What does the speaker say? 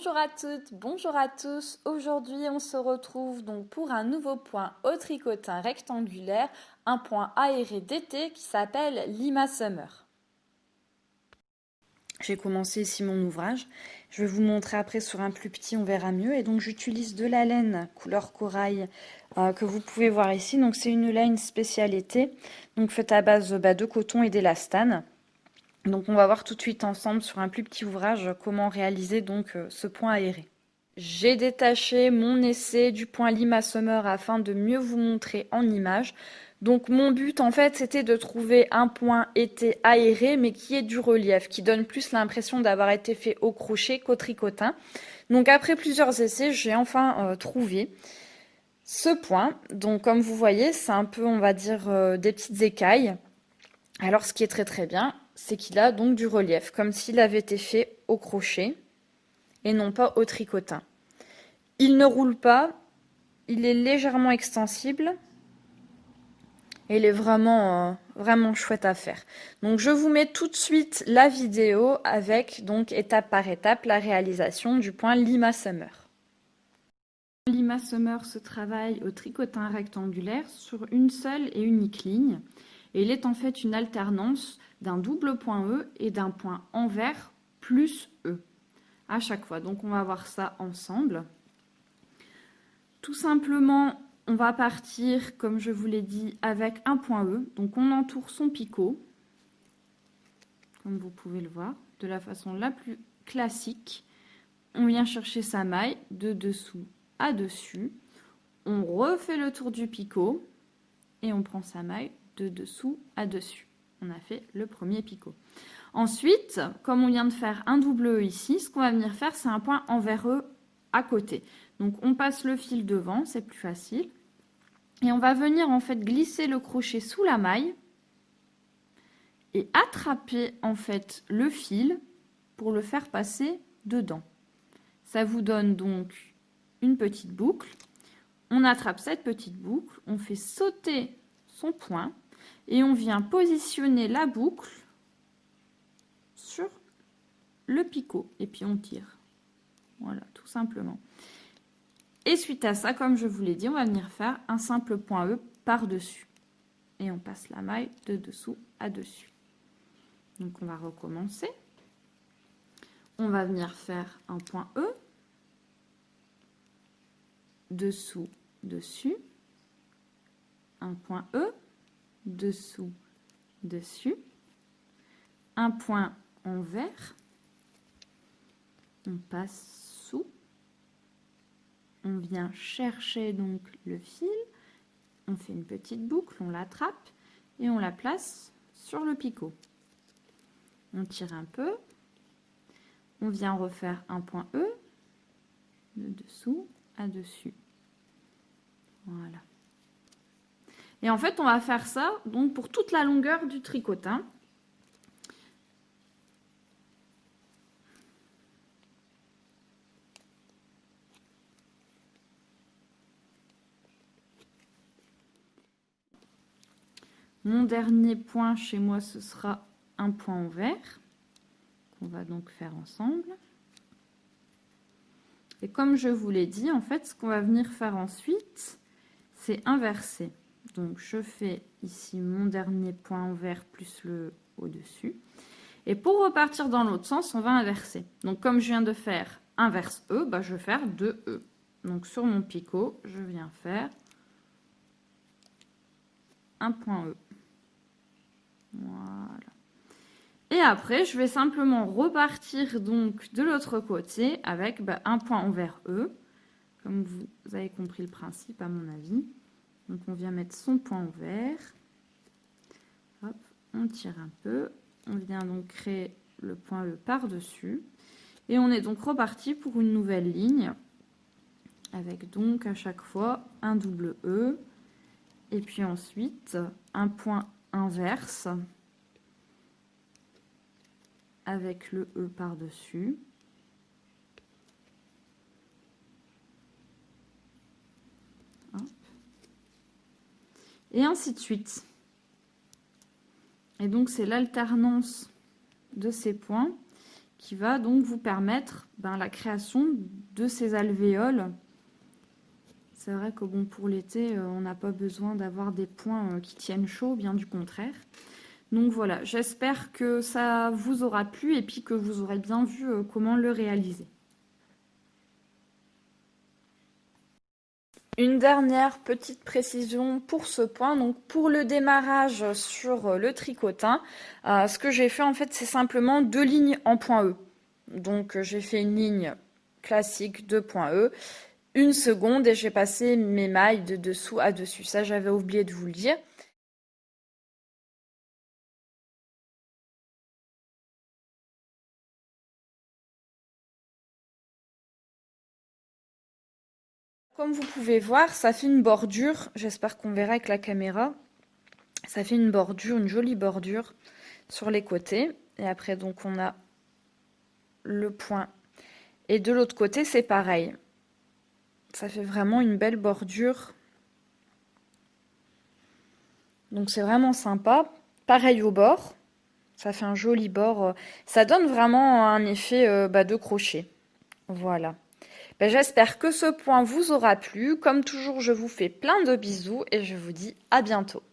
Bonjour à toutes, bonjour à tous. Aujourd'hui, on se retrouve donc pour un nouveau point au tricotin rectangulaire, un point aéré d'été qui s'appelle Lima Summer. J'ai commencé ici mon ouvrage. Je vais vous montrer après sur un plus petit, on verra mieux. Et donc j'utilise de la laine couleur corail que vous pouvez voir ici. Donc c'est une laine spéciale été, donc faite à base de coton et d'élastane. Donc on va voir tout de suite ensemble sur un plus petit ouvrage comment réaliser donc ce point aéré. J'ai détaché mon essai du point Lima Summer afin de mieux vous montrer en image. Donc mon but en fait c'était de trouver un point été aéré mais qui ait du relief, qui donne plus l'impression d'avoir été fait au crochet qu'au tricotin. Donc après plusieurs essais j'ai enfin trouvé ce point. Donc comme vous voyez c'est un peu on va dire des petites écailles. Alors ce qui est très bien, c'est qu'il a donc du relief, comme s'il avait été fait au crochet et non pas au tricotin. Il ne roule pas, il est légèrement extensible et il est vraiment chouette à faire. Donc je vous mets tout de suite la vidéo avec donc étape par étape la réalisation du point Lima Summer. Lima Summer se travaille au tricotin rectangulaire sur une seule et unique ligne. Et il est en fait une alternance d'un double point E et d'un point envers plus E à chaque fois. Donc on va voir ça ensemble. Tout simplement, on va partir, comme je vous l'ai dit, avec un point E. Donc on entoure son picot, comme vous pouvez le voir, de la façon la plus classique. On vient chercher sa maille de dessous à dessus. On refait le tour du picot et on prend sa maille de dessous à dessus. On a fait le premier picot. Ensuite, comme on vient de faire un double E ici, ce qu'on va venir faire, c'est un point envers E à côté. Donc on passe le fil devant, c'est plus facile. Et on va venir en fait glisser le crochet sous la maille et attraper en fait le fil pour le faire passer dedans. Ça vous donne donc une petite boucle. On attrape cette petite boucle, on fait sauter son point et on vient positionner la boucle sur le picot et puis on tire. Voilà, tout simplement. Et suite à ça, comme je vous l'ai dit, on va venir faire un simple point E par-dessus. Et on passe la maille de dessous à dessus. Donc on va recommencer. On va venir faire un point E, dessous, dessus, un point E, dessous, dessus, un point envers, on passe sous, on vient chercher donc le fil, on fait une petite boucle, on l'attrape et on la place sur le picot. On tire un peu, on vient refaire un point E, de dessous à dessus. Voilà. Et en fait, on va faire ça donc pour toute la longueur du tricotin. Mon dernier point chez moi, ce sera un point envers, qu'on va donc faire ensemble. Et comme je vous l'ai dit, en fait, ce qu'on va venir faire ensuite, c'est inverser. Donc, je fais ici mon dernier point envers plus le au-dessus. Et pour repartir dans l'autre sens, on va inverser. Donc, comme je viens de faire inverse E, bah, je vais faire 2 E. Donc, sur mon picot, je viens faire un point E. Voilà. Et après, je vais simplement repartir donc de l'autre côté avec un point envers E. Comme vous avez compris le principe, à mon avis. Donc, on vient mettre son point envers. Hop, on tire un peu. On vient donc créer le point E par-dessus. Et on est donc reparti pour une nouvelle ligne. Avec donc à chaque fois un double E. Et puis ensuite, un point inverse. Avec le E par-dessus. Et ainsi de suite. Et donc, c'est l'alternance de ces points qui va donc vous permettre la création de ces alvéoles. C'est vrai que bon, pour l'été, on n'a pas besoin d'avoir des points qui tiennent chaud, bien du contraire. Donc voilà, j'espère que ça vous aura plu et puis que vous aurez bien vu comment le réaliser. Une dernière petite précision pour ce point, donc pour le démarrage sur le tricotin, ce que j'ai fait en fait c'est simplement 2 lignes en point E. Donc j'ai fait une ligne classique de point E, une seconde et j'ai passé mes mailles de dessous à dessus. Ça j'avais oublié de vous le dire. Comme vous pouvez voir, ça fait une bordure, j'espère qu'on verra avec la caméra. Ça fait une bordure, une jolie bordure sur les côtés. Et après donc on a le point. Et de l'autre côté c'est pareil. Ça fait vraiment une belle bordure. Donc c'est vraiment sympa. Pareil au bord. Ça fait un joli bord. Ça donne vraiment un effet de crochet. Voilà. J'espère que ce point vous aura plu. Comme toujours, je vous fais plein de bisous et je vous dis à bientôt.